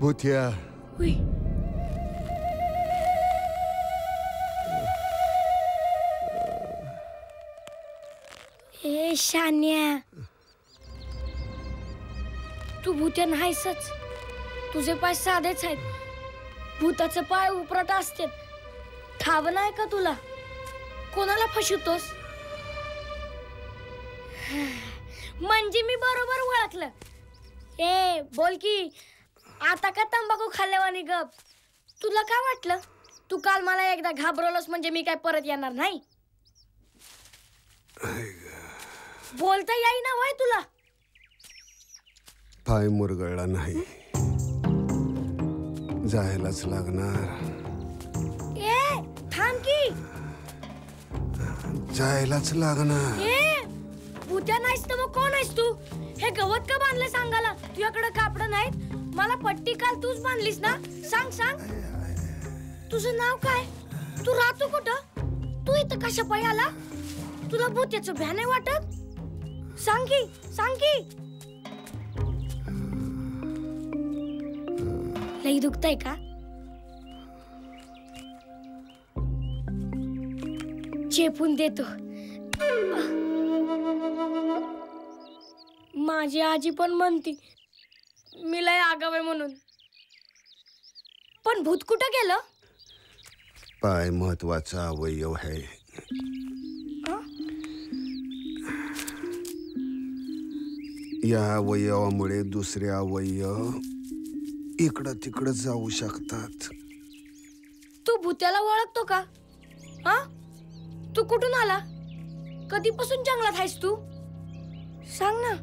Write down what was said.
भूतिया हुई. ए शान्या, तू भूत्या नाहीसच. तुझे पाय साधेच आहेत. भूताचे पाय उपरट असते. ठाव नाही का तुला? कोणाला फसवतोस? म्हणजे मी बरोबर ओळखलं. ए बोल की, आता का तंबाखू खाल्ल्यावानी गप? तुला काय वाटलं? तू काल मला एकदा घाबरवलंस म्हणजे मी काय परत येणार नाही? बोलता येईना वय तुला? पाय मुरगळला नाही, जायलाच लागणार. ए थांब की. जायलाच लागणार. ए भूत्या नाहीस तर मग कोण आहेस तू? हे गवत का बांधले सांगायला? तुझ्याकडे कापड नाहीत? मला पट्टी काल तूच बांधलीस ना? सांग सांग, तुझं नाव काय? तू राहतो कुठं? तू इथं कशा पायी आला? तुला भूत्याचं भ्या नाही वाटत? सांग की, सांग की. लई दुखतंय का? चेपून देतो. माझी आजी पण म्हणती मी लय आगाव आहे म्हणून. पण भूत कुठं गेलं? पाय महत्वाचा अवयव आहे. या अवयवामुळे दुसरे अवयव इकडं तिकडं जाऊ शकतात. तू भूत्याला ओळखतो का? हा, तू कुठून आला? कधीपासून जंगलात आहेस तू? सांग ना.